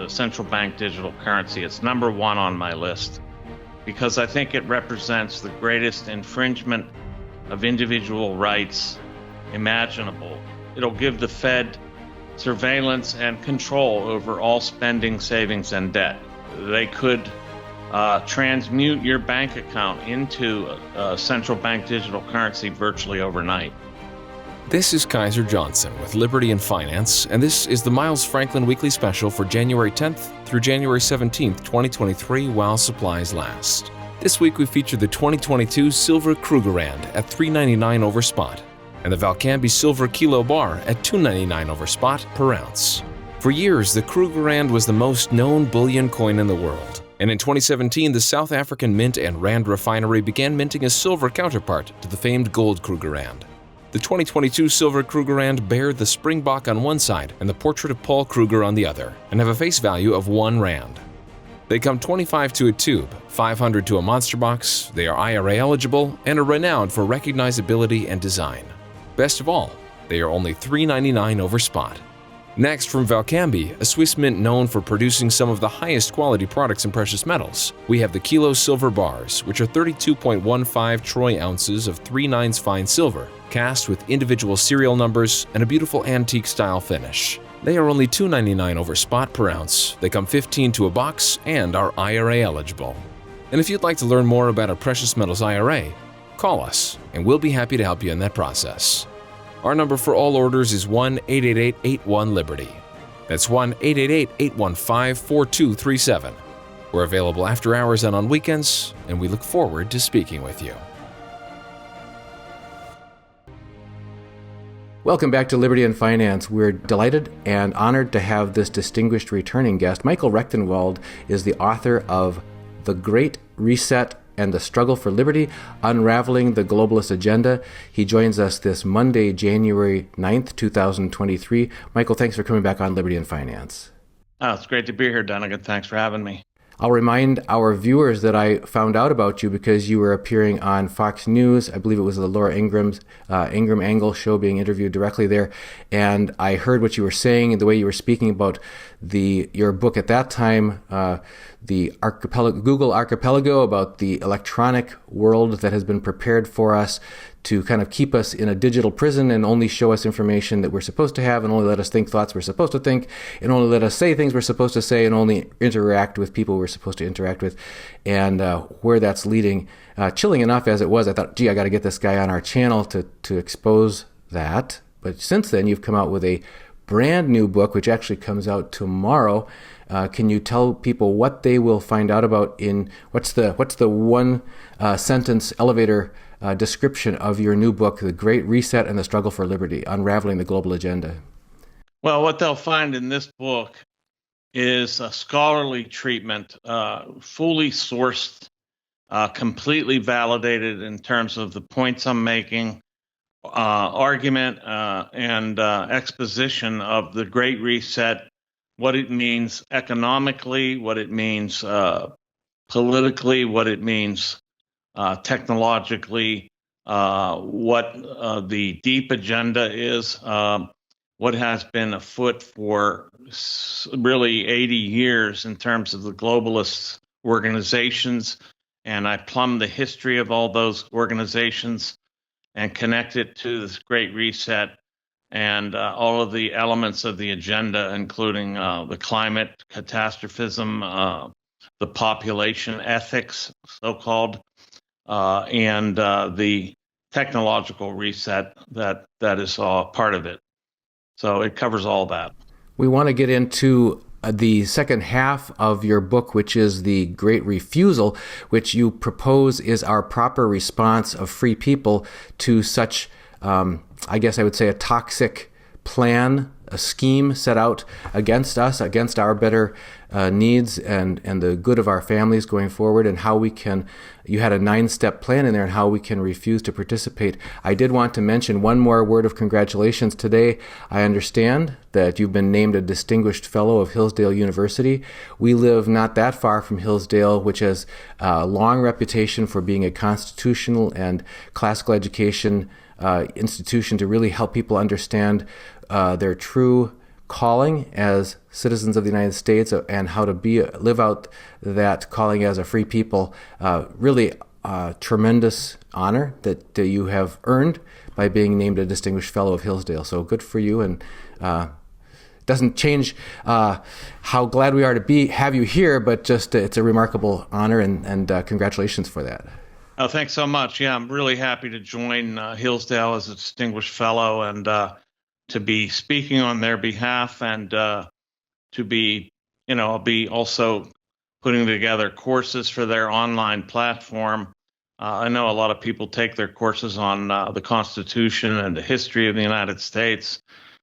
the central bank digital currency. It's number one on my list because I think it represents the greatest infringement of individual rights imaginable. It'll give the Fed surveillance and control over all spending, savings, and debt. They could transmute your bank account into a central bank digital currency virtually overnight. This is Kaiser Johnson with Liberty and Finance, and this is the Miles Franklin Weekly Special for January 10th through January 17th, 2023, while supplies last. This week we feature the 2022 Silver Krugerrand at $3.99 over spot, and the Valcambi Silver Kilo Bar at $2.99 over spot per ounce. For years, the Krugerrand was the most known bullion coin in the world, and in 2017, the South African Mint and Rand Refinery began minting a silver counterpart to the famed gold Krugerrand. The 2022 Silver Krugerrand bear the Springbok on one side and the portrait of Paul Kruger on the other, and have a face value of 1 rand. They come 25 to a tube, 500 to a monster box, they are IRA eligible, and are renowned for recognizability and design. Best of all, they are only $3.99 over spot. Next, from Valcambi, a Swiss mint known for producing some of the highest quality products in precious metals, we have the Kilo Silver Bars, which are 32.15 troy ounces of 3/9 fine silver, cast with individual serial numbers and a beautiful antique-style finish. They are only $2.99 over spot per ounce, they come 15 to a box, and are IRA eligible. And if you'd like to learn more about a precious metals IRA, call us, and we'll be happy to help you in that process. Our number for all orders is 1-888-81-LIBERTY. That's 1-888-815-4237. We're available after hours and on weekends, and we look forward to speaking with you. Welcome back to Liberty and Finance. We're delighted and honored to have this distinguished returning guest. Michael Rectenwald is the author of The Great Reset and the Struggle for Liberty, Unraveling the Globalist Agenda. He joins us this Monday, January 9th, 2023. Michael, thanks for coming back on Liberty and Finance. Oh, it's great to be here, Donegan. Thanks for having me. I'll remind our viewers that I found out about you because you were appearing on Fox News. I believe it was the Laura Ingram Angle show, being interviewed directly there. And I heard what you were saying and the way you were speaking about your book at that time, the Google Archipelago, about the electronic world that has been prepared for us to kind of keep us in a digital prison and only show us information that we're supposed to have, and only let us think thoughts we're supposed to think, and only let us say things we're supposed to say, and only interact with people we're supposed to interact with. And where that's leading, chilling enough as it was, I thought, gee, I got to get this guy on our channel to expose that. But since then, you've come out with a brand new book, which actually comes out tomorrow. Can you tell people what they will find out about in what's the one sentence elevator description of your new book, The Great Reset and the Struggle for Liberty, Unraveling the Global Agenda? Well, what they'll find in this book is a scholarly treatment, fully sourced, completely validated in terms of the points I'm making, argument and exposition of the Great Reset, what it means economically, what it means politically, what it means technologically, what the deep agenda is, what has been afoot for really 80 years in terms of the globalist organizations. And I plumb the history of all those organizations and connect it to this Great Reset and all of the elements of the agenda, including the climate catastrophism, the population ethics, so-called, and the technological reset that is part of it. So it covers all that. We want to get into the second half of your book, which is The Great Refusal, which you propose is our proper response of free people to such, I guess I would say, a toxic plan, a scheme set out against us, against our better needs and the good of our families going forward, and how we can, you had a 9-step plan in there, and how we can refuse to participate. I did want to mention one more word of congratulations today. I understand that you've been named a Distinguished Fellow of Hillsdale University. We live not that far from Hillsdale, which has a long reputation for being a constitutional and classical education institution to really help people understand their true calling as citizens of the United States and how to live out that calling as a free people. Really tremendous honor that you have earned by being named a Distinguished Fellow of Hillsdale. So good for you, and doesn't change how glad we are to have you here, but just it's a remarkable honor, and congratulations for that. Oh, thanks so much. Yeah, I'm really happy to join Hillsdale as a Distinguished Fellow, and to be speaking on their behalf, and to be, I'll be also putting together courses for their online platform. I know a lot of people take their courses on the Constitution and the history of the United States.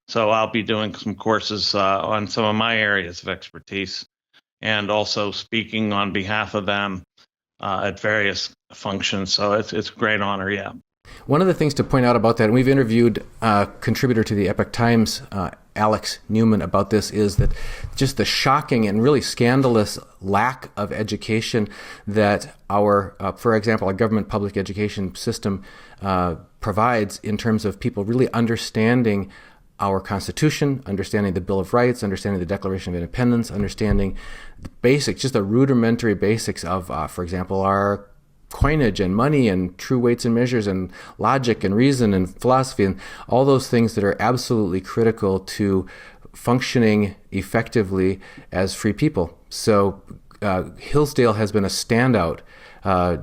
So I'll be doing some courses on some of my areas of expertise, and also speaking on behalf of them at various functions. So it's a great honor, yeah. One of the things to point out about that, and we've interviewed a contributor to the Epoch Times, Alex Newman, about this, is that just the shocking and really scandalous lack of education that our, for example, our government public education system provides in terms of people really understanding our Constitution, understanding the Bill of Rights, understanding the Declaration of Independence, understanding the basics, just the rudimentary basics of, for example, our coinage and money and true weights and measures and logic and reason and philosophy and all those things that are absolutely critical to functioning effectively as free people. So Hillsdale has been a standout,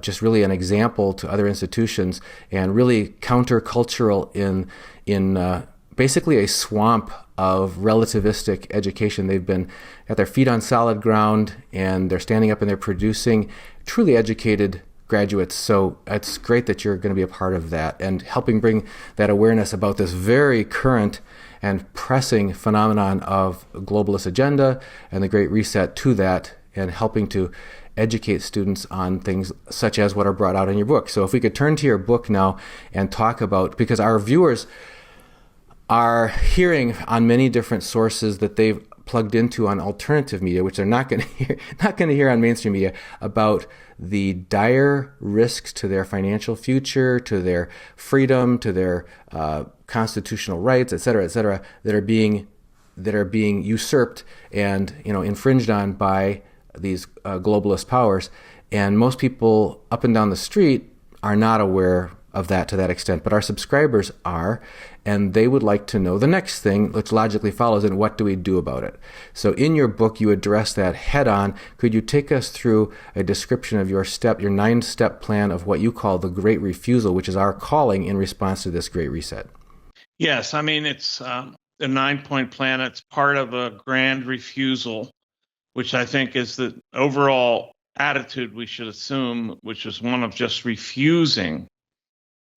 just really an example to other institutions, and really countercultural in basically a swamp of relativistic education. They've been at their feet on solid ground, and they're standing up and they're producing truly educated graduates. So it's great that you're going to be a part of that and helping bring that awareness about this very current and pressing phenomenon of globalist agenda and the Great Reset to that, and helping to educate students on things such as what are brought out in your book. So if we could turn to your book now and talk about, because our viewers are hearing on many different sources that they've plugged into on alternative media, which they're not going to hear on mainstream media, about the dire risks to their financial future, to their freedom, to their constitutional rights, et cetera, that are being usurped and infringed on by these globalist powers. And most people up and down the street are not aware of that to that extent, but our subscribers are, and they would like to know the next thing, which logically follows, and what do we do about it? So in your book, you address that head on. Could you take us through a description of your 9-step plan of what you call the Great Refusal, which is our calling in response to this Great Reset? Yes, I mean, it's the 9-point plan. It's part of a grand refusal, which I think is the overall attitude we should assume, which is one of just refusing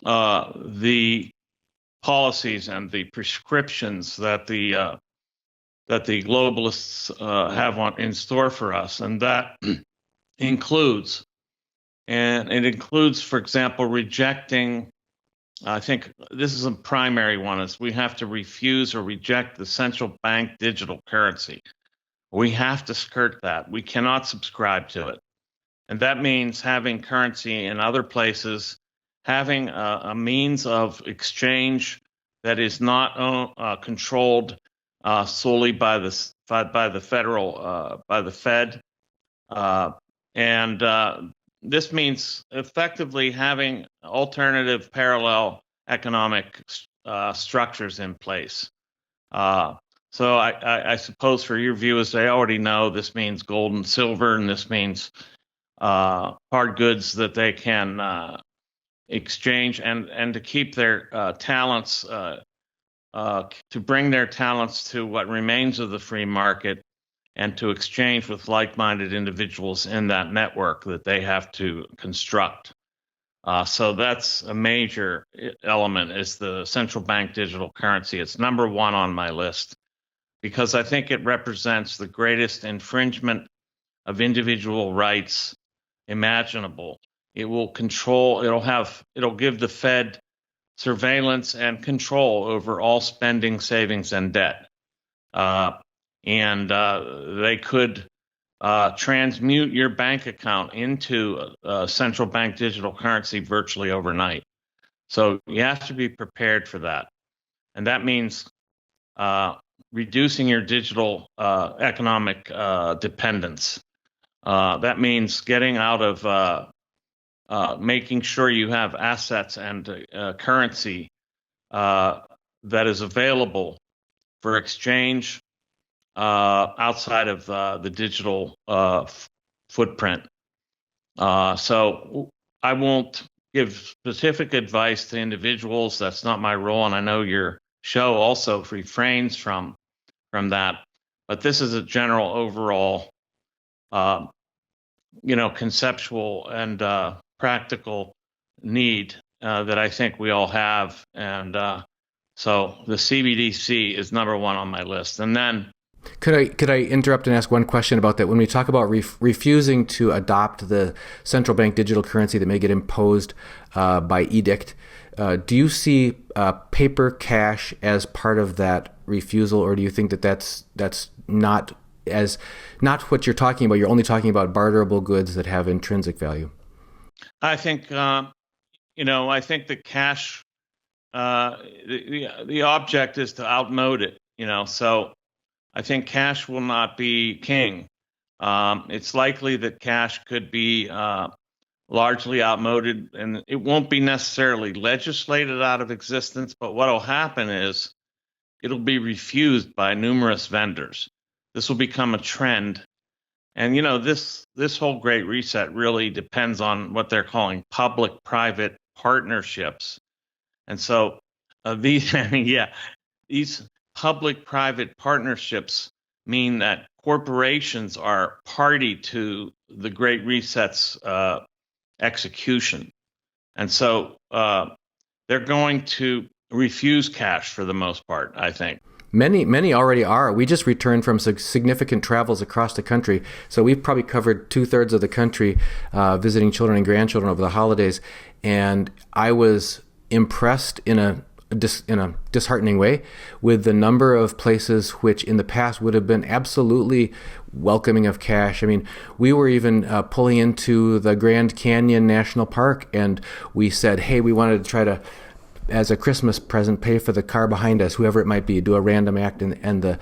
the policies and the prescriptions that the globalists have in store for us, and that includes, for example, rejecting. I think this is a primary one: is we have to refuse or reject the central bank digital currency. We have to skirt that. We cannot subscribe to it, and that means having currency in other places, having a means of exchange that is not controlled solely by the Fed, and this means effectively having alternative parallel economic structures in place. So I suppose for your viewers, they already know this means gold and silver, and this means hard goods that they can exchange, and to keep their talents, to bring their talents to what remains of the free market, and to exchange with like-minded individuals in that network that they have to construct. So that's a major element, is the central bank digital currency. It's number one on my list because I think it represents the greatest infringement of individual rights imaginable. It will control, it'll give the Fed surveillance and control over all spending, savings, and debt. And they could transmute your bank account into a central bank digital currency virtually overnight. So you have to be prepared for that. And that means reducing your digital economic dependence. That means getting out of making sure you have assets and currency that is available for exchange outside of the digital footprint. So I won't give specific advice to individuals. That's not my role, and I know your show also refrains from that. But this is a general overall, conceptual and practical need that I think we all have, and so the CBDC is number one on my list. And then, could I interrupt and ask one question about that? When we talk about refusing to adopt the central bank digital currency that may get imposed by edict, do you see paper cash as part of that refusal, or do you think that that's not what you're talking about? You're only talking about barterable goods that have intrinsic value. I think I think the cash, the object is to outmode it. So I think cash will not be king. It's likely that cash could be largely outmoded, and it won't be necessarily legislated out of existence, but what will happen is it'll be refused by numerous vendors. This will become a trend. And, this whole Great Reset really depends on what they're calling public-private partnerships. And so these public-private partnerships mean that corporations are party to the Great Reset's execution. And so they're going to refuse cash for the most part, I think. Many already are. We just returned from significant travels across the country. So we've probably covered 2/3 of the country, visiting children and grandchildren over the holidays. And I was impressed in a disheartening way with the number of places which in the past would have been absolutely welcoming of cash. I mean, we were even pulling into the Grand Canyon National Park, and we said, hey, we wanted to try to, as a Christmas present, pay for the car behind us, whoever it might be, do a random act, and the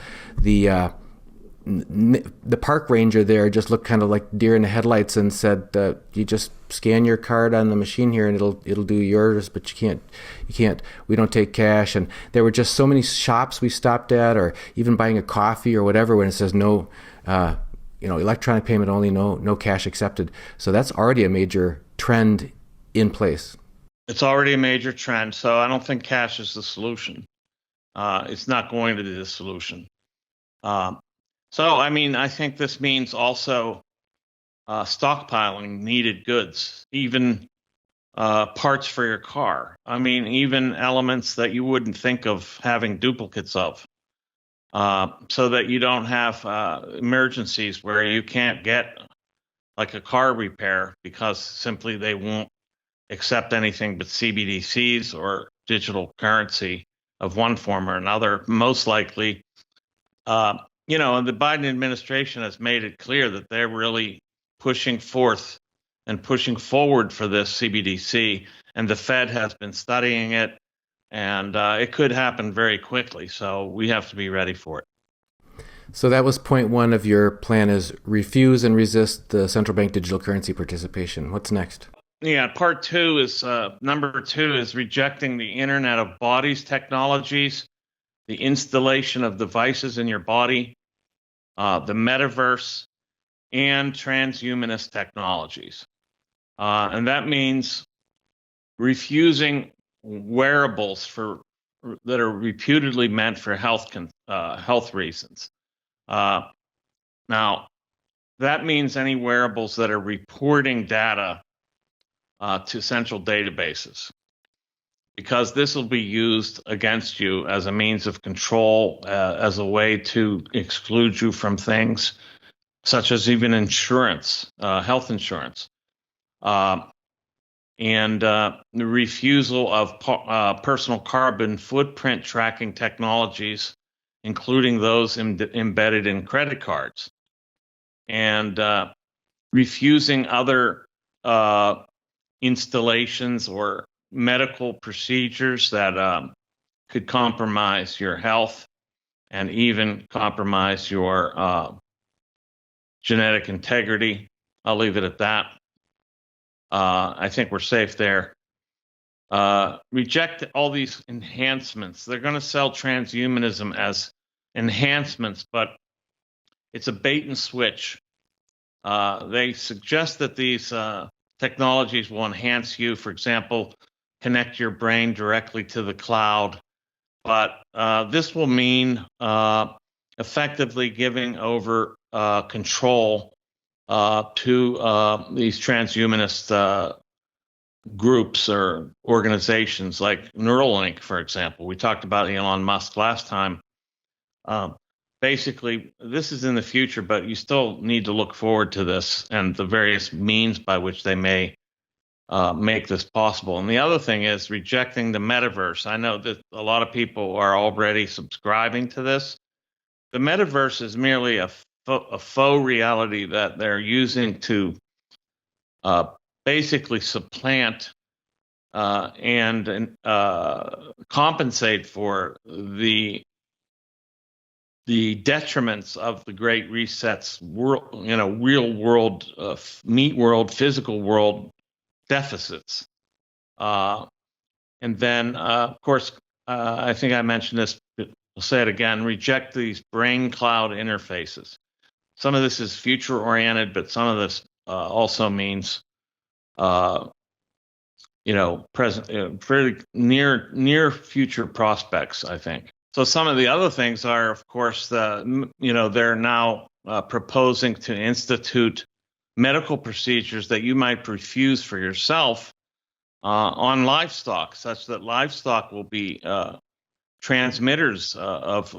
park ranger there just looked kind of like deer in the headlights and said, you just scan your card on the machine here and it'll do yours, but you can't, we don't take cash. And there were just so many shops we stopped at, or even buying a coffee or whatever, when it says no, electronic payment only, no cash accepted. So that's already a major trend in place. It's already a major trend. So I don't think cash is the solution. It's not going to be the solution. So, I think this means also stockpiling needed goods, even parts for your car. Even elements that you wouldn't think of having duplicates of, so that you don't have emergencies where you can't get like a car repair because simply they won't accept anything but CBDCs or digital currency of one form or another. Most likely, and the Biden administration has made it clear that they're really pushing forth and pushing forward for this CBDC, and the Fed has been studying it, and it could happen very quickly. So we have to be ready for it. So that was point one of your plan, is refuse and resist the central bank digital currency participation. What's next? Yeah, part two is, number two is rejecting the Internet of Bodies technologies, the installation of devices in your body, the metaverse, and transhumanist technologies. And that means refusing wearables that are reputedly meant for health reasons. Now, that means any wearables that are reporting data to central databases, because this will be used against you as a means of control, as a way to exclude you from things such as even insurance, health insurance, and the refusal of personal carbon footprint tracking technologies, including those embedded in credit cards, and refusing other installations or medical procedures that could compromise your health. and even compromise your genetic integrity. I'll leave it at that. I think we're safe there. Reject all these enhancements. They're going to sell transhumanism as enhancements, but it's a bait and switch. They suggest that these technologies will enhance you, for example, connect your brain directly to the cloud. But this will mean effectively giving over control to these transhumanist groups or organizations like Neuralink, for example. We talked about Elon Musk last time. Basically, this is in the future, but you still need to look forward to this and the various means by which they may make this possible. And the other thing is rejecting the metaverse. I know that a lot of people are already subscribing to this. The metaverse is merely a faux reality that they're using to basically supplant and compensate for the detriments of the Great Reset's world, real world, meat world, physical world deficits. And then, of course, I think I mentioned this, but I'll say it again, reject these brain cloud interfaces. Some of this is future oriented, but some of this also means, present, fairly near future prospects, I think. So some of the other things are, of course, they're now proposing to institute medical procedures that you might refuse for yourself on livestock, such that livestock will be transmitters of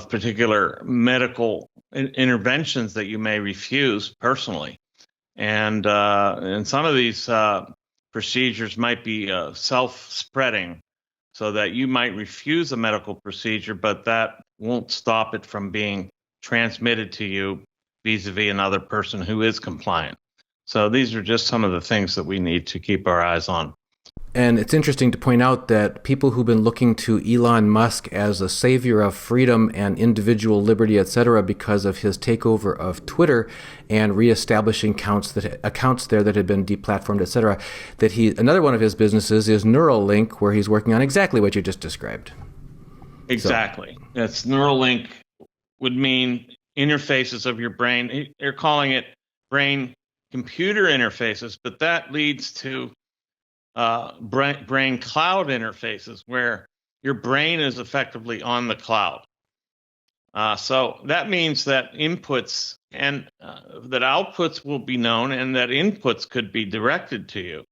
particular medical interventions that you may refuse personally. And some of these procedures might be self-spreading, so that you might refuse a medical procedure, but that won't stop it from being transmitted to you vis-a-vis another person who is compliant. So these are just some of the things that we need to keep our eyes on. And it's interesting to point out that people who've been looking to Elon Musk as a savior of freedom and individual liberty, etc., because of his takeover of Twitter and reestablishing accounts there that had been deplatformed, etc., that another one of his businesses is Neuralink, where he's working on exactly what you just described. Exactly. So. That's Neuralink would mean interfaces of your brain. They're calling it brain-computer interfaces, but that leads to brain cloud interfaces where your brain is effectively on the cloud. So that means that inputs and that outputs will be known, and that inputs could be directed to you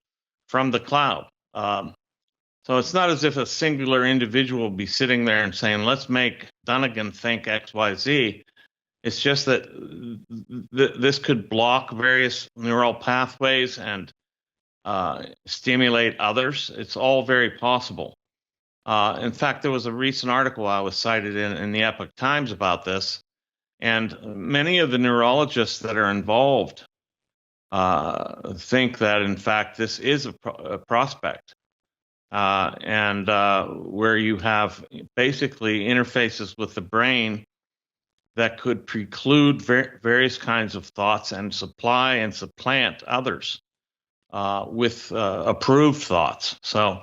from the cloud. So it's not as if a singular individual will be sitting there and saying, let's make Dunnigan think X, Y, Z. It's just that this could block various neural pathways and stimulate others. It's all very possible. In fact, there was a recent article I was cited in the Epoch Times about this, and many of the neurologists that are involved think that, in fact, this is a prospect, and where you have basically interfaces with the brain that could preclude various kinds of thoughts and supply and supplant others with approved thoughts. So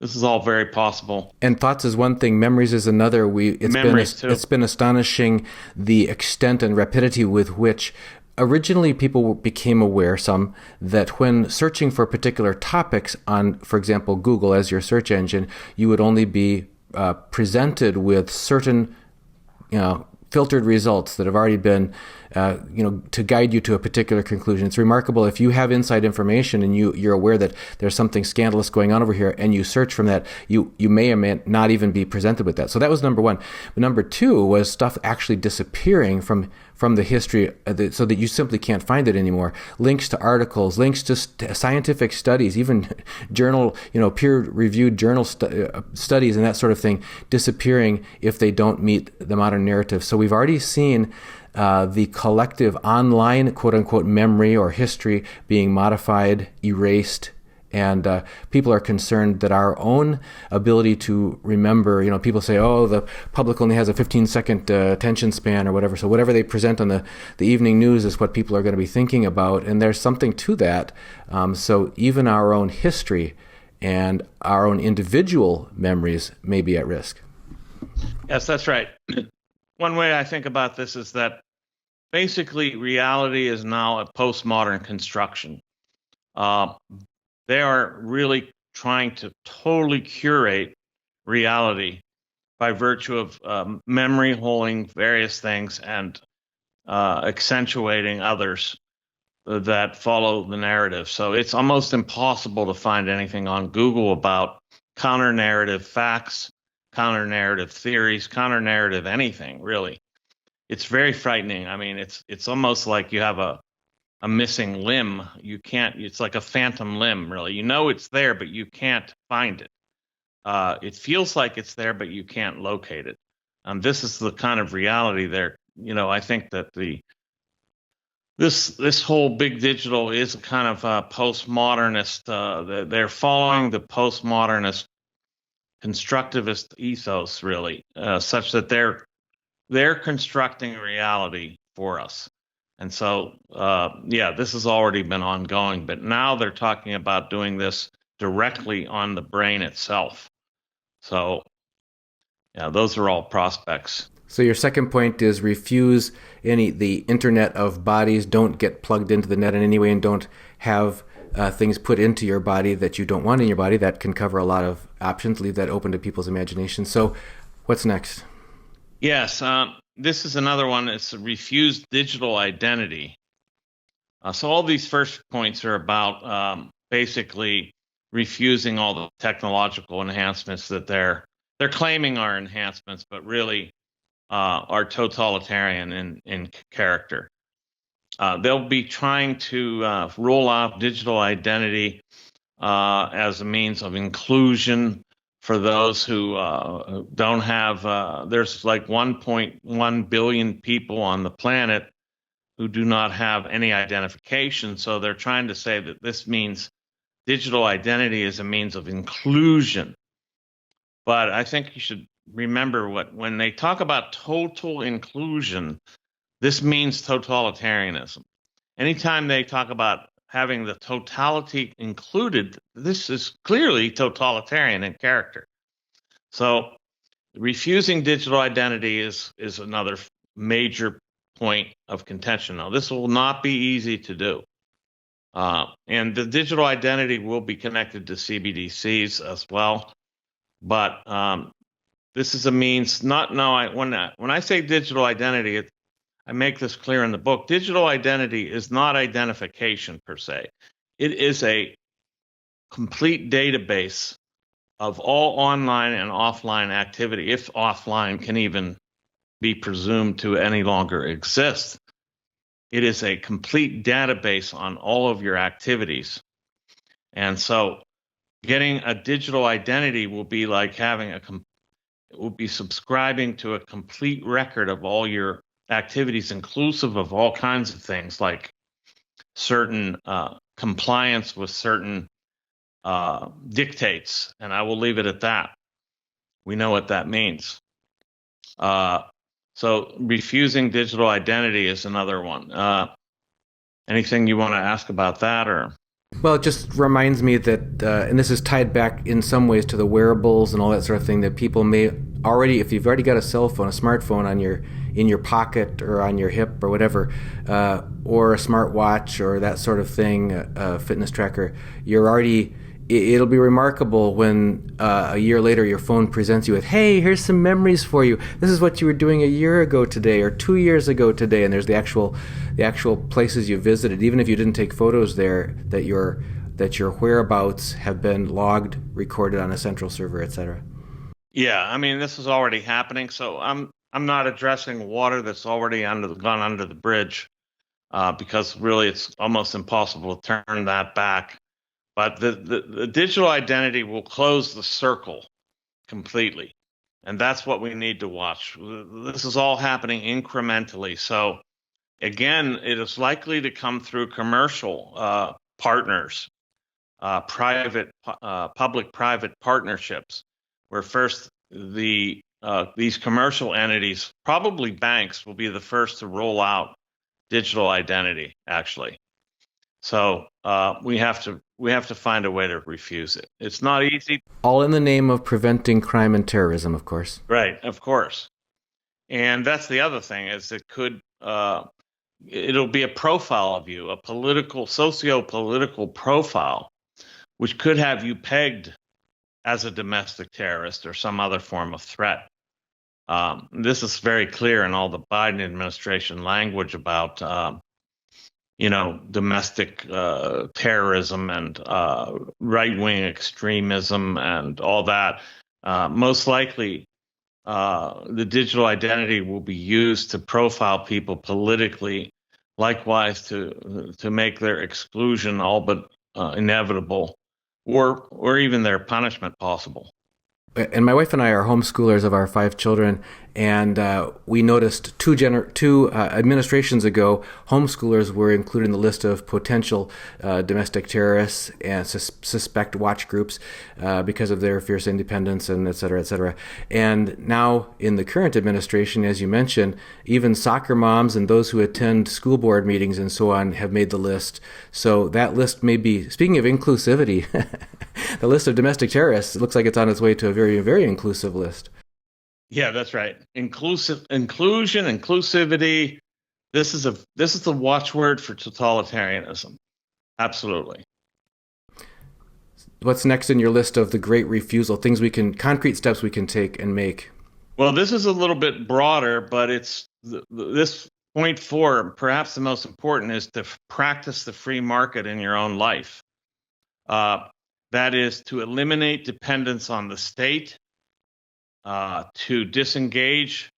this is all very possible. And thoughts is one thing, memories is another. It's been astonishing the extent and rapidity with which originally people became aware, some, that when searching for particular topics on, for example, Google as your search engine, you would only be presented with certain, filtered results that have already been, to guide you to a particular conclusion. It's remarkable if you have inside information and you're aware that there's something scandalous going on over here, and you search from that, you may or may not even be presented with that. So that was number one. But number two was stuff actually disappearing from the history, so that you simply can't find it anymore. Links to articles, links to scientific studies, even journal, peer-reviewed journal studies and that sort of thing disappearing if they don't meet the modern narrative. So we've already seen the collective online, quote-unquote, memory or history being modified, erased, And people are concerned that our own ability to remember, people say, oh, the public only has a 15-second attention span or whatever. So whatever they present on the evening news is what people are going to be thinking about. And there's something to that. So even our own history and our own individual memories may be at risk. Yes, that's right. One way I think about this is that basically reality is now a postmodern construction. They are really trying to totally curate reality by virtue of memory holding various things and accentuating others that follow the narrative. So it's almost impossible to find anything on Google about counter-narrative facts, counter-narrative theories, counter-narrative anything, really. It's very frightening. I mean, it's almost like you have a missing limb. You can't, it's like a phantom limb, really. You know it's there, but you can't find it. It feels like it's there, but you can't locate it. This is the kind of reality there. I think that this whole big digital is a kind of postmodernist. They're following the postmodernist constructivist ethos, really, such that they're constructing reality for us. And so, this has already been ongoing, but now they're talking about doing this directly on the brain itself. So, those are all prospects. So your second point is refuse the internet of bodies. Don't get plugged into the net in any way, and don't have things put into your body that you don't want in your body. That can cover a lot of options. Leave that open to people's imagination. So what's next? Yes, this is another one. It's a refused digital identity. So all these first points are about basically refusing all the technological enhancements that they're claiming are enhancements, but really are totalitarian in character. They'll be trying to roll out digital identity as a means of inclusion for those who don't have, there's like 1.1 billion people on the planet who do not have any identification. So they're trying to say that this means digital identity is a means of inclusion. But I think you should remember when they talk about total inclusion, this means totalitarianism. Anytime they talk about having the totality included, this is clearly totalitarian in character. So refusing digital identity is another major point of contention. Now, this will not be easy to do. And the digital identity will be connected to CBDCs as well. But this is a means, when I say digital identity, I make this clear in the book. Digital identity is not identification per se. It is a complete database of all online and offline activity, if offline can even be presumed to any longer exist. It is a complete database on all of your activities. And so getting a digital identity will be like subscribing to a complete record of all your activities, inclusive of all kinds of things like certain compliance with certain dictates. And I will leave it at that. We know what that means. So refusing digital identity is another one. Anything you want to ask about that, or? Well, it just reminds me that, and this is tied back in some ways to the wearables and all that sort of thing, that people may already, if you've already got a cell phone, a smartphone in your pocket or on your hip or whatever, or a smartwatch or that sort of thing, a fitness tracker, it'll be remarkable when a year later your phone presents you with, hey, here's some memories for you. This is what you were doing a year ago today or 2 years ago today, and there's the actual places you visited, even if you didn't take photos there, that your whereabouts have been logged, recorded on a central server, etc. Yeah, I mean, this is already happening. So I'm not addressing water that's already gone under the bridge, because really it's almost impossible to turn that back. But the digital identity will close the circle completely. And that's what we need to watch. This is all happening incrementally. So again, it is likely to come through commercial partners. public-private partnerships, where first these commercial entities, probably banks, will be the first to roll out digital identity, actually. So we have to find a way to refuse it. It's not easy. All in the name of preventing crime and terrorism, of course. Right, of course. And that's the other thing, is it'll be a profile of you, a socio-political profile, which could have you pegged as a domestic terrorist or some other form of threat. This is very clear in all the Biden administration language about, domestic terrorism and right-wing extremism and all that. Most likely, the digital identity will be used to profile people politically, likewise to make their exclusion all but inevitable, or even their punishment possible. And my wife and I are homeschoolers of our 5 children, and we noticed two administrations ago, homeschoolers were included in the list of potential domestic terrorists and suspect watch groups because of their fierce independence and et cetera, et cetera. And now in the current administration, as you mentioned, even soccer moms and those who attend school board meetings and so on have made the list. So that list may be, speaking of inclusivity, the list of domestic terrorists, it looks like it's on its way to a very, very inclusive list. Yeah, that's right. Inclusion, inclusivity. This is the watchword for totalitarianism. Absolutely. What's next in your list of the great refusal, concrete steps we can take and make? Well, this is a little bit broader, but it's this point 4, perhaps the most important, is to practice the free market in your own life. That is to eliminate dependence on the state, to disengage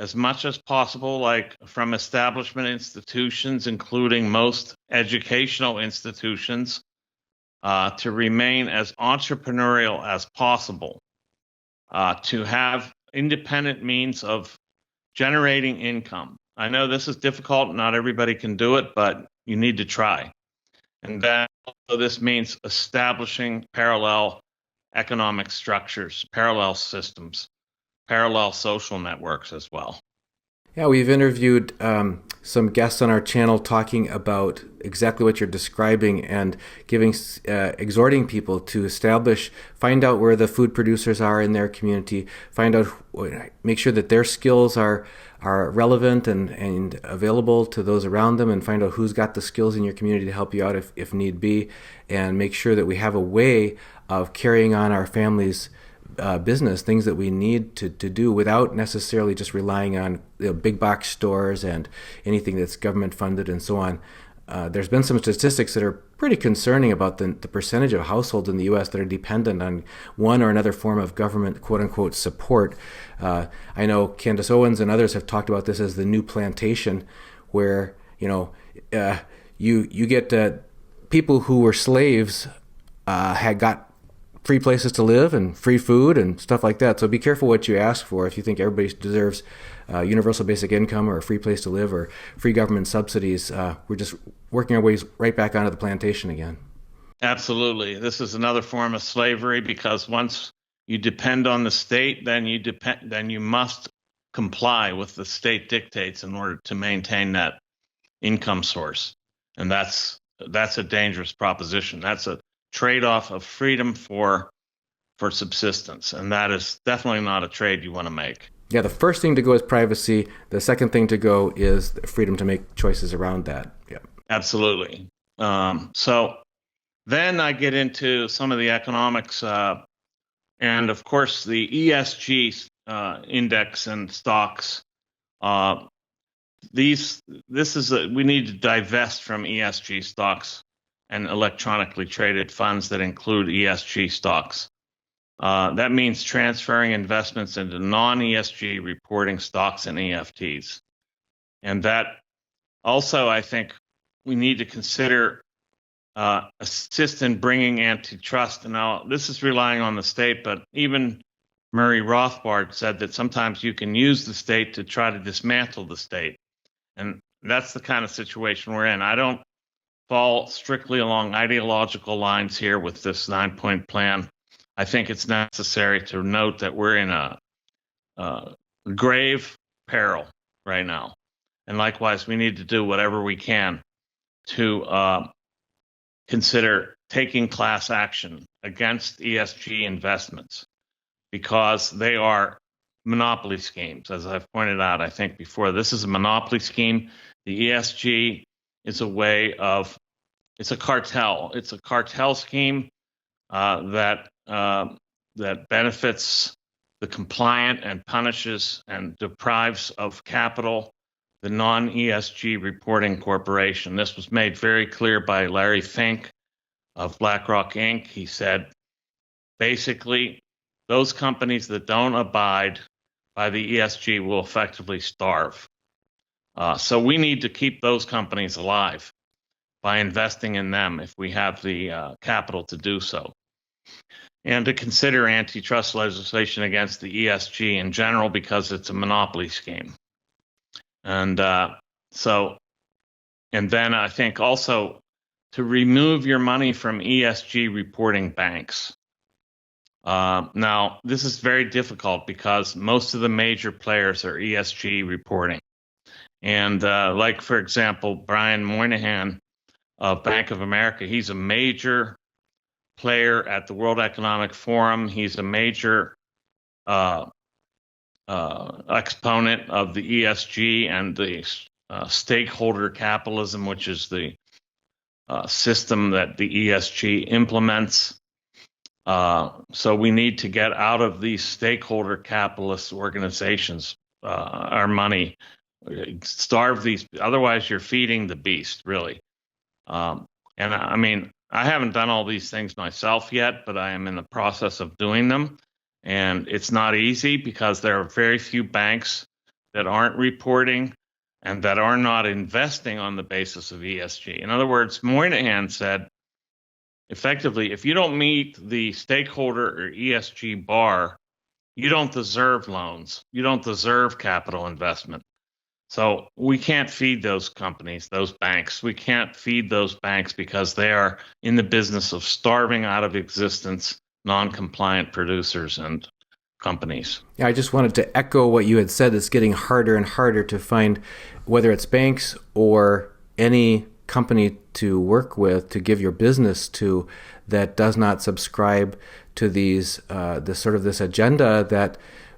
as much as possible, like from establishment institutions, including most educational institutions, to remain as entrepreneurial as possible, to have independent means of generating income. I know this is difficult, not everybody can do it, but you need to try. And then also this means establishing parallel economic structures, parallel systems, parallel social networks as well. Yeah, we've interviewed some guests on our channel talking about exactly what you're describing and exhorting people to find out where the food producers are in their community, make sure that their skills are relevant and available to those around them, and find out who's got the skills in your community to help you out if need be, and make sure that we have a way of carrying on our family's business, things that we need to do without necessarily just relying on big box stores and anything that's government funded and so on. There's been some statistics that are pretty concerning about the percentage of households in the U.S. that are dependent on one or another form of government quote-unquote support. I know Candace Owens and others have talked about this as the new plantation, where you get people who were slaves had got free places to live and free food and stuff like that. So be careful what you ask for. If you think everybody deserves universal basic income or a free place to live or free government subsidies, we're just working our ways right back onto the plantation again. Absolutely. This is another form of slavery, because once you depend on the state, then you must comply with the state dictates in order to maintain that income source. And that's a dangerous proposition. That's a trade-off of freedom for subsistence, and that is definitely not a trade you want to make. Yeah, the first thing to go is privacy. The second thing to go is the freedom to make choices around that. Yeah, absolutely. So then I get into some of the economics, and of course the ESG index and stocks. We need to divest from ESG stocks and electronically traded funds that include ESG stocks. That means transferring investments into non-ESG reporting stocks and EFTs. And that also, I think, we need to consider assist in bringing antitrust. And now this is relying on the state, but even Murray Rothbard said that sometimes you can use the state to try to dismantle the state. And that's the kind of situation we're in. I don't fall strictly along ideological lines here with this 9-point plan, I think it's necessary to note that we're in a grave peril right now. And likewise, we need to do whatever we can to consider taking class action against ESG investments, because they are monopoly schemes. As I've pointed out, I think before, this is a monopoly scheme. The ESG is a way of, it's a cartel. It's a cartel scheme that benefits the compliant and punishes and deprives of capital the non-ESG reporting corporation. This was made very clear by Larry Fink of BlackRock Inc. He said, basically, those companies that don't abide by the ESG will effectively starve. So we need to keep those companies alive by investing in them if we have the capital to do so. And to consider antitrust legislation against the ESG in general, because it's a monopoly scheme. And then I think also to remove your money from ESG reporting banks. Now, this is very difficult because most of the major players are ESG reporting. And like, for example, Brian Moynihan of Bank of America, he's a major player at the World Economic Forum. He's a major exponent of the ESG and the stakeholder capitalism, which is the system that the ESG implements. So we need to get out of these stakeholder capitalist organizations our money, starve these, otherwise you're feeding the beast, really. And I mean, I haven't done all these things myself yet, but I am in the process of doing them. And it's not easy because there are very few banks that aren't reporting and that are not investing on the basis of ESG. In other words, Moynihan said, effectively, if you don't meet the stakeholder or ESG bar, you don't deserve loans. You don't deserve capital investment. So we can't feed those companies, those banks. We can't feed those banks because they are in the business of starving out of existence non-compliant producers and companies. Yeah, I just wanted to echo what you had said. It's getting harder and harder to find, whether it's banks or any company to work with, to give your business to, that does not subscribe to these this agenda that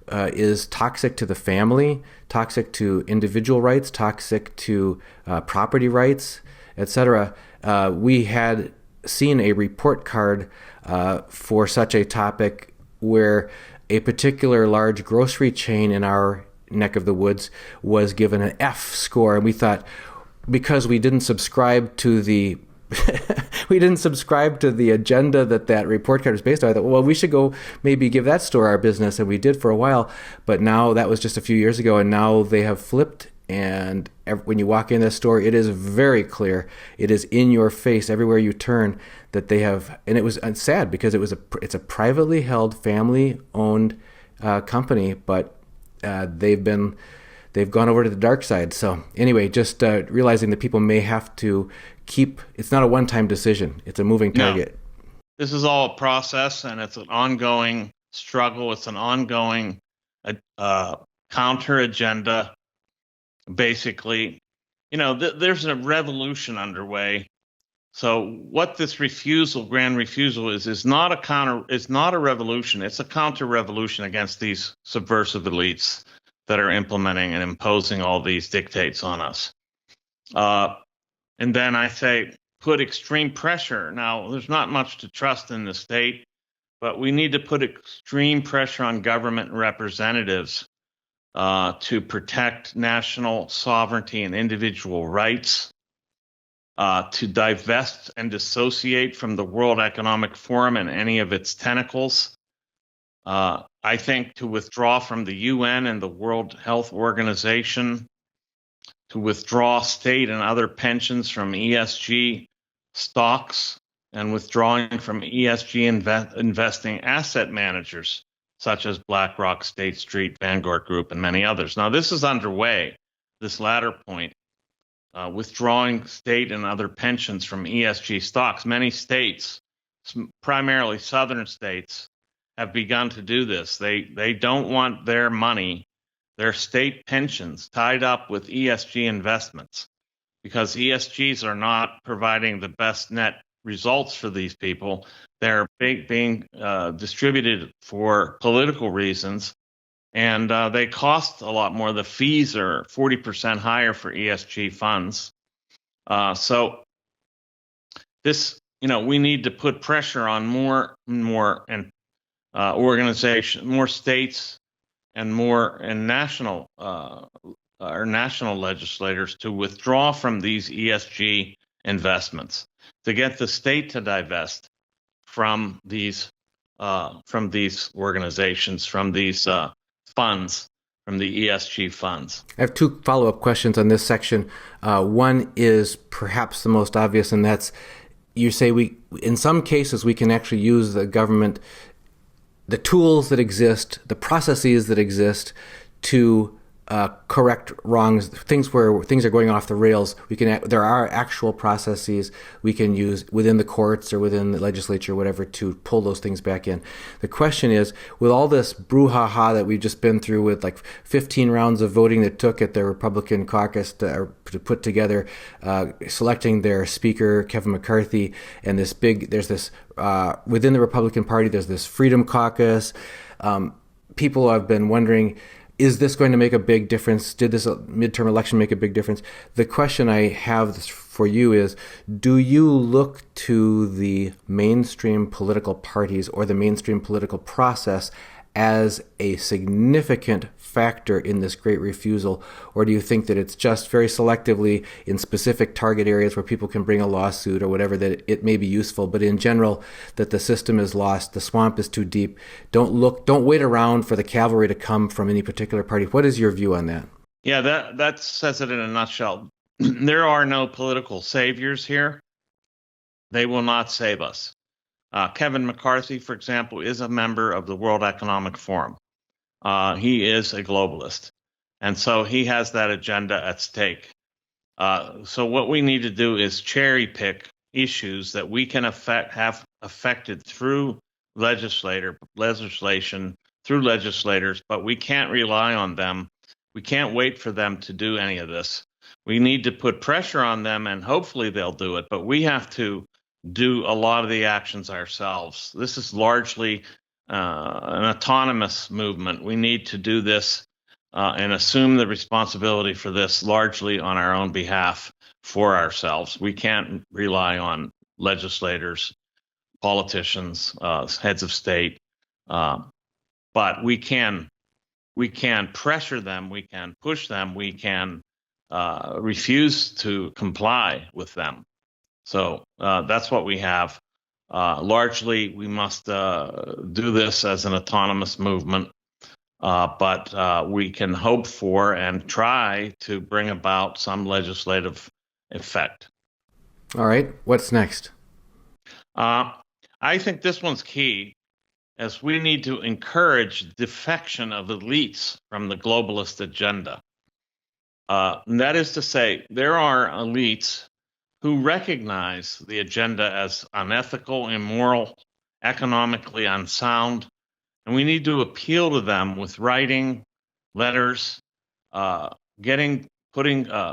is toxic to the family, toxic to individual rights, toxic to property rights, etc. We had seen a report card for such a topic where a particular large grocery chain in our neck of the woods was given an F score, and we thought, because we didn't subscribe to the agenda that report card is based on, I thought, well, we should go maybe give that store our business, and we did for a while. But now, that was just a few years ago, and now they have flipped. And when you walk in this store, it is very clear. It is in your face everywhere you turn that they have. And it was sad because it's a privately held, family-owned company, but they've gone over to the dark side. So anyway, just realizing that people may have to it's not a one-time decision. It's a moving target. No. This is all a process, and it's an ongoing struggle. It's an ongoing counter agenda. Basically, there's a revolution underway. So what this grand refusal is not a revolution. It's a counter revolution against these subversive elites that are implementing and imposing all these dictates on us. And then I say, put extreme pressure. Now, there's not much to trust in the state, but we need to put extreme pressure on government representatives to protect national sovereignty and individual rights, to divest and dissociate from the World Economic Forum and any of its tentacles. I think to withdraw from the UN and the World Health Organization, to withdraw state and other pensions from ESG stocks, and withdrawing from ESG investing asset managers such as BlackRock, State Street, Vanguard Group, and many others. Now, this is underway, this latter point. withdrawing state and other pensions from ESG stocks. Many states, primarily southern states, have begun to do this. They don't want their money, their state pensions, tied up with ESG investments, because ESGs are not providing the best net results for these people. They're being distributed for political reasons, and they cost a lot more. The fees are 40% higher for ESG funds. So this, we need to put pressure on more organization, more states, and national legislators to withdraw from these ESG investments, to get the state to divest from these organizations, from these funds, from the ESG funds. I have two follow-up questions on this section. One is perhaps the most obvious, and that's, you say in some cases we can actually use the government, the tools that exist, the processes that exist to correct wrongs, things where things are going off the rails. There are actual processes we can use within the courts or within the legislature, whatever, to pull those things back in. The question is, with all this brouhaha that we've just been through, with like 15 rounds of voting that took at the Republican caucus to put together, selecting their speaker, Kevin McCarthy, and within the Republican Party, there's this Freedom Caucus. People have been wondering, is this going to make a big difference? Did this midterm election make a big difference? The question I have for you is, do you look to the mainstream political parties or the mainstream political process as a significant factor in this great refusal? Or do you think that it's just very selectively in specific target areas where people can bring a lawsuit or whatever, that it may be useful, but in general that the system is lost, the swamp is too deep? Don't wait around for the cavalry to come from any particular party. What is your view on that? Yeah, that says it in a nutshell. There are no political saviors here. They will not save us. Kevin McCarthy, for example, is a member of the World Economic Forum. He is a globalist. And so he has that agenda at stake. So what we need to do is cherry pick issues that we can have affected through legislation, through legislators, but we can't rely on them. We can't wait for them to do any of this. We need to put pressure on them, and hopefully they'll do it, but we have to do a lot of the actions ourselves. This is largely an autonomous movement. We need to do this and assume the responsibility for this largely on our own behalf, for ourselves. We can't rely on legislators, politicians, heads of state, but we can pressure them, we can push them, we can refuse to comply with them. So that's what we have. Largely, we must do this as an autonomous movement, but we can hope for and try to bring about some legislative effect. All right. What's next? I think this one's key, as we need to encourage defection of elites from the globalist agenda. And that is to say, there are elites who recognize the agenda as unethical, immoral, economically unsound, and we need to appeal to them with writing, letters, putting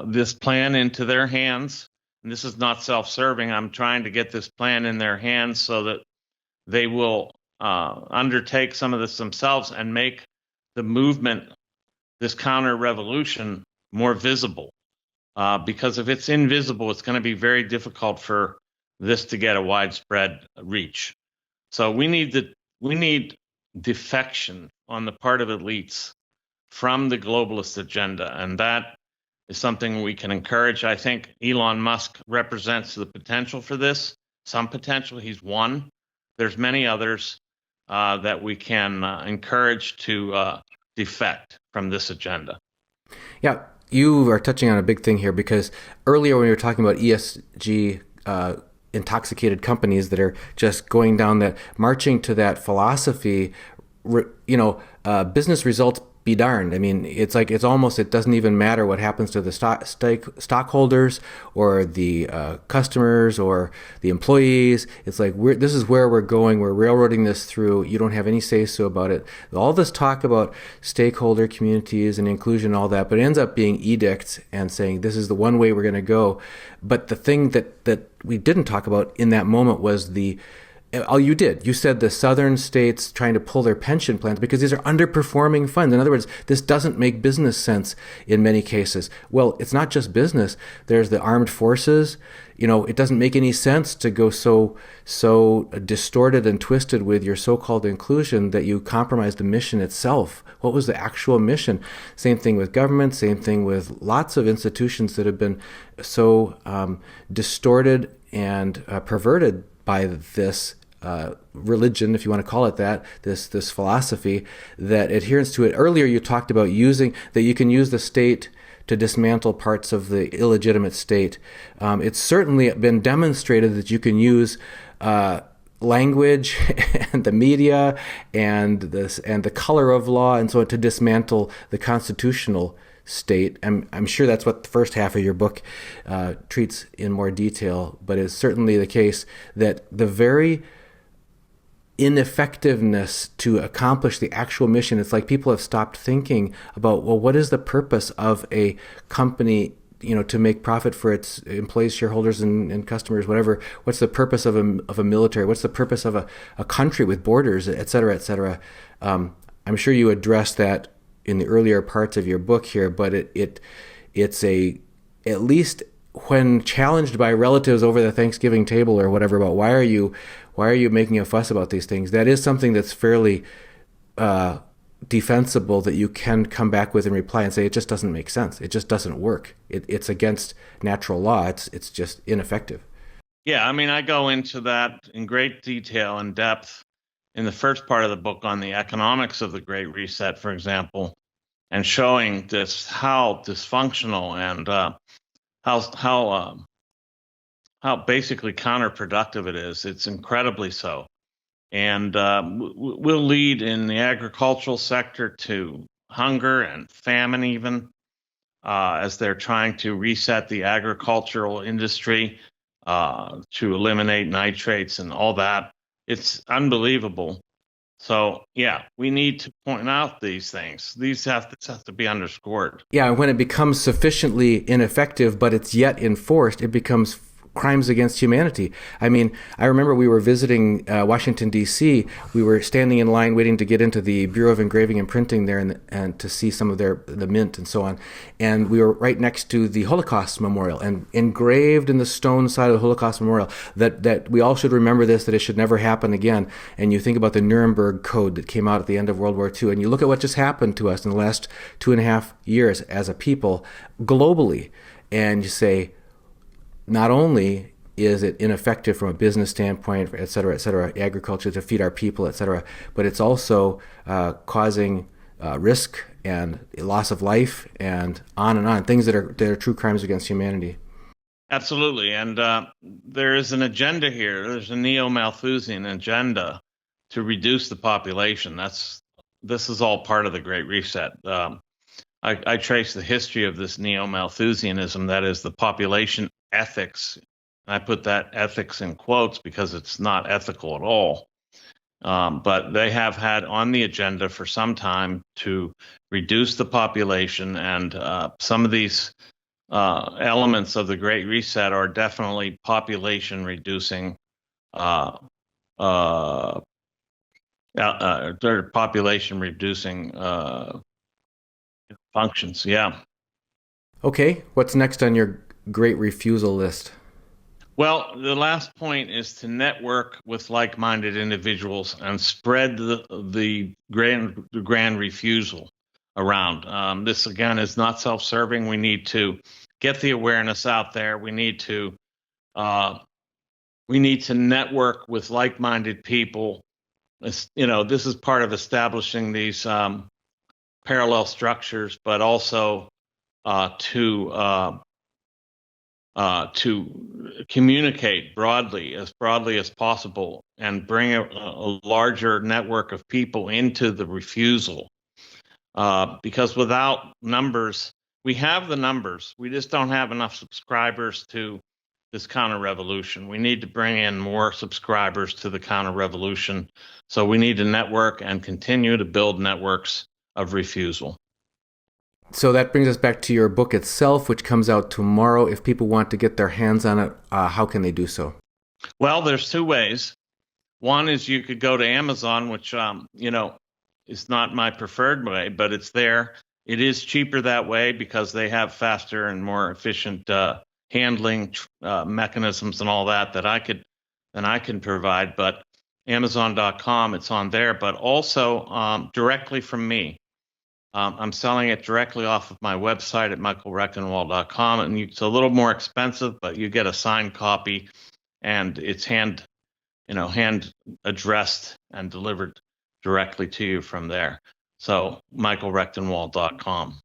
this plan into their hands. And this is not self-serving. I'm trying to get this plan in their hands so that they will undertake some of this themselves and make the movement, this counter-revolution, more visible. Because if it's invisible, it's going to be very difficult for this to get a widespread reach. So we need defection on the part of elites from the globalist agenda, and that is something we can encourage. I think Elon Musk represents the potential for this. Some potential, he's one. There's many others that we can encourage to defect from this agenda. Yeah. You are touching on a big thing here, because earlier when we were talking about ESG intoxicated companies that are just going down that, marching to that philosophy, business results be darned. I mean, it's like it doesn't even matter what happens to the stockholders or the customers or the employees. It's like this is where we're going. We're railroading this through. You don't have any say so about it. All this talk about stakeholder communities and inclusion and all that, but it ends up being edicts and saying this is the one way we're going to go. But the thing that we didn't talk about in that moment was you did. You said the southern states trying to pull their pension plans because these are underperforming funds. In other words, this doesn't make business sense in many cases. Well, it's not just business. There's the armed forces. It doesn't make any sense to go so distorted and twisted with your so-called inclusion that you compromise the mission itself. What was the actual mission? Same thing with government. Same thing with lots of institutions that have been so distorted and perverted by this religion, if you want to call it that, this philosophy, that adherence to it. Earlier, you talked about that you can use the state to dismantle parts of the illegitimate state. It's certainly been demonstrated that you can use language and the media and the color of law and so on to dismantle the constitutional state. I'm sure that's what the first half of your book treats in more detail, but it's certainly the case that the very ineffectiveness to accomplish the actual mission, it's like people have stopped thinking about, well, what is the purpose of a company, to make profit for its employees, shareholders, and customers, whatever. What's the purpose of a military? What's the purpose of a country with borders, et cetera, et cetera? I'm sure you addressed that in the earlier parts of your book here, but it's at least when challenged by relatives over the Thanksgiving table or whatever about why are you making a fuss about these things, that is something that's fairly defensible that you can come back with and reply and say it just doesn't make sense. It just doesn't work. It's against natural law. It's just ineffective. Yeah, I mean, I go into that in great detail and depth in the first part of the book on the economics of the Great Reset, for example, and showing this how dysfunctional and how basically counterproductive it is. It's incredibly so. And will lead in the agricultural sector to hunger and famine even, as they're trying to reset the agricultural industry to eliminate nitrates and all that. It's unbelievable. So, yeah, we need to point out these things. These have to be underscored. Yeah, when it becomes sufficiently ineffective, but it's yet enforced, it becomes crimes against humanity. I mean, I remember we were visiting Washington, D.C. We were standing in line waiting to get into the Bureau of Engraving and Printing there and to see some of the mint and so on. And we were right next to the Holocaust Memorial, and engraved in the stone side of the Holocaust Memorial that we all should remember this, that it should never happen again. And you think about the Nuremberg Code that came out at the end of World War II, and you look at what just happened to us in the last 2.5 years as a people globally, and you say, not only is it ineffective from a business standpoint, et cetera, agriculture to feed our people, et cetera, but it's also causing risk and loss of life and on, things that are true crimes against humanity. Absolutely. And there is an agenda here. There's a neo-Malthusian agenda to reduce the population. This is all part of the Great Reset. I trace the history of this neo-Malthusianism, that is the population ethics. And I put that ethics in quotes because it's not ethical at all. But they have had on the agenda for some time to reduce the population, and some of these elements of the Great Reset are definitely population reducing. They're population reducing functions. Yeah. Okay, what's next on your great refusal list? Well, the last point is to network with like-minded individuals and spread the grand refusal around. This again is not self-serving. We need to get the awareness out there. We need to network with like-minded people. This is part of establishing these parallel structures, but also to communicate broadly as possible and bring a larger network of people into the refusal. because without numbers, we have the numbers. We just don't have enough subscribers to this counter-revolution. We need to bring in more subscribers to the counter-revolution. So we need to network and continue to build networks of refusal. So that brings us back to your book itself, which comes out tomorrow. If people want to get their hands on it, how can they do so? Well, there's two ways. One is you could go to Amazon, which, is not my preferred way, but it's there. It is cheaper that way because they have faster and more efficient handling mechanisms and all that I can provide. But Amazon.com, it's on there, but also directly from me. I'm selling it directly off of my website at michaelrectenwald.com, and it's a little more expensive, but you get a signed copy, and it's hand addressed and delivered directly to you from there. So michaelrectenwald.com.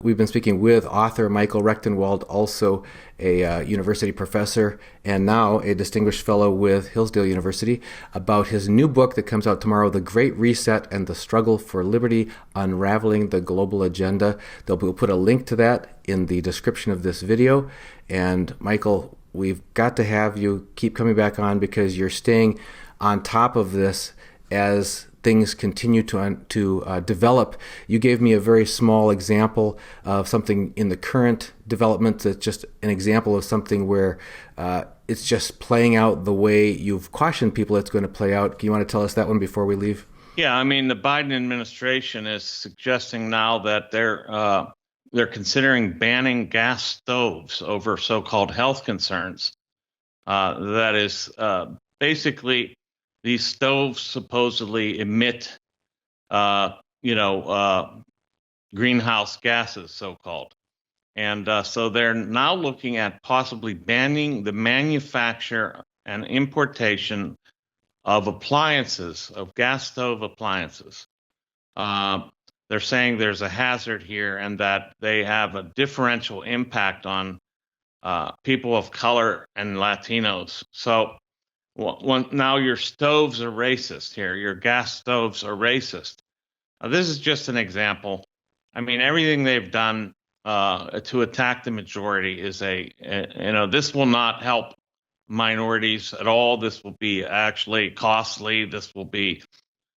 We've been speaking with author Michael Rectenwald, also a university professor and now a distinguished fellow with Hillsdale University, about his new book that comes out tomorrow, The Great Reset and the Struggle for Liberty, Unraveling the Global Agenda. We'll put a link to that in the description of this video. And Michael, we've got to have you keep coming back on because you're staying on top of this as things continue to develop. You gave me a very small example of something in the current development that's just an example of something where it's just playing out the way you've cautioned people it's going to play out. Do you want to tell us that one before we leave? Yeah, I mean, the Biden administration is suggesting now that they're considering banning gas stoves over so-called health concerns. That is basically, these stoves supposedly emit, greenhouse gases, so-called. And so they're now looking at possibly banning the manufacture and importation of appliances, of gas stove appliances. They're saying there's a hazard here and that they have a differential impact on people of color and Latinos. So now your stoves are racist here. Your gas stoves are racist. This is just an example. I mean, everything they've done to attack the majority is this will not help minorities at all. This will be actually costly. This will be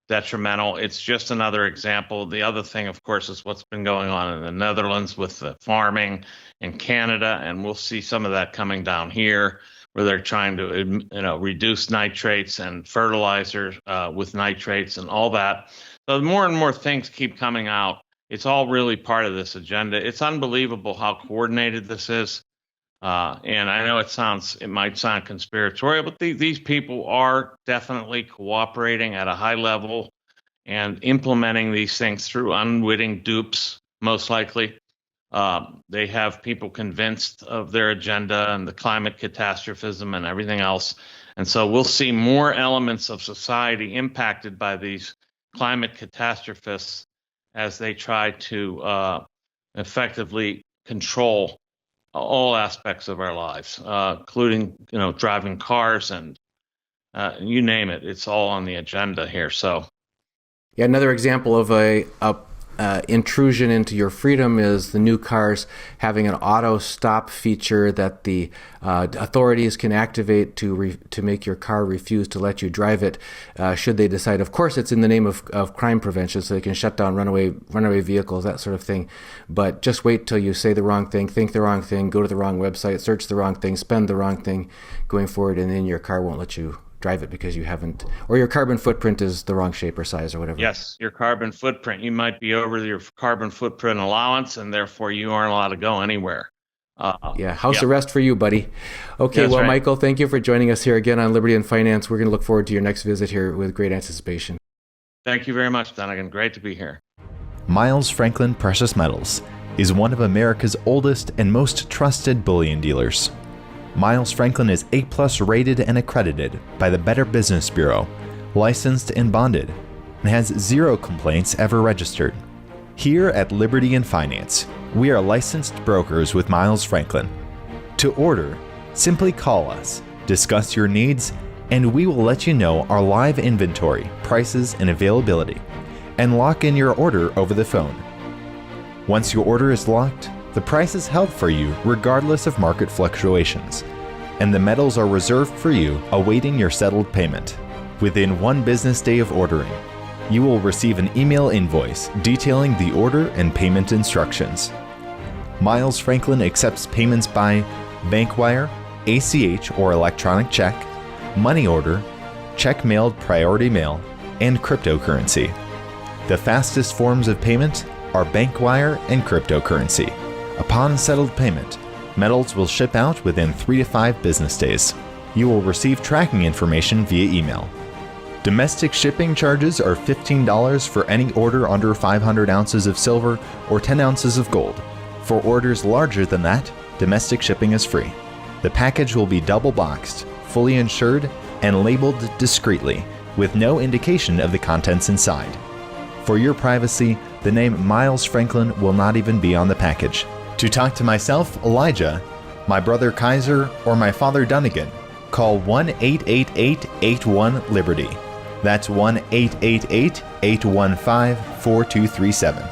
detrimental. It's just another example. The other thing, of course, is what's been going on in the Netherlands with the farming in Canada, and we'll see some of that coming down here, where they're trying to, reduce nitrates and fertilizers with nitrates and all that. So more and more things keep coming out. It's all really part of this agenda. It's unbelievable how coordinated this is. And I know it might sound conspiratorial, but these people are definitely cooperating at a high level and implementing these things through unwitting dupes, most likely. They have people convinced of their agenda and the climate catastrophism and everything else. And so we'll see more elements of society impacted by these climate catastrophists as they try to effectively control all aspects of our lives, including, driving cars and you name it. It's all on the agenda here. So, yeah, another example of a intrusion into your freedom is the new cars having an auto stop feature that the authorities can activate to make your car refuse to let you drive it should they decide. Of course, it's in the name of crime prevention, so they can shut down runaway vehicles, that sort of thing. But just wait till you say the wrong thing, think the wrong thing, go to the wrong website, search the wrong thing, spend the wrong thing going forward, and then your car won't let you drive it because you haven't, or your carbon footprint is the wrong shape or size or whatever. Yes, your carbon footprint. You might be over your carbon footprint allowance, and therefore you aren't allowed to go anywhere. House arrest for you, buddy. Okay, That's well, right. Michael, thank you for joining us here again on Liberty and Finance. We're going to look forward to your next visit here with great anticipation. Thank you very much, Donegan. Great to be here. Miles Franklin Precious Metals is one of America's oldest and most trusted bullion dealers. Miles Franklin is A+ rated and accredited by the Better Business Bureau, licensed and bonded, and has 0 complaints ever registered. Here at Liberty and Finance, we are licensed brokers with Miles Franklin. To order, simply call us, discuss your needs, and we will let you know our live inventory, prices, and availability. and lock in your order over the phone. Once your order is locked, the price is held for you regardless of market fluctuations, and the metals are reserved for you awaiting your settled payment. Within 1 business day of ordering, you will receive an email invoice detailing the order and payment instructions. Miles Franklin accepts payments by bank wire, ACH or electronic check, money order, check mailed priority mail, and cryptocurrency. The fastest forms of payment are bank wire and cryptocurrency. Upon settled payment, metals will ship out within 3 to 5 business days. You will receive tracking information via email. Domestic shipping charges are $15 for any order under 500 ounces of silver or 10 ounces of gold. For orders larger than that, domestic shipping is free. The package will be double boxed, fully insured, and labeled discreetly, with no indication of the contents inside. For your privacy, the name Miles Franklin will not even be on the package. To talk to myself, Elijah, my brother Kaiser, or my father Dunnigan, call 1-888-81-LIBERTY. That's 1-888-815-4237.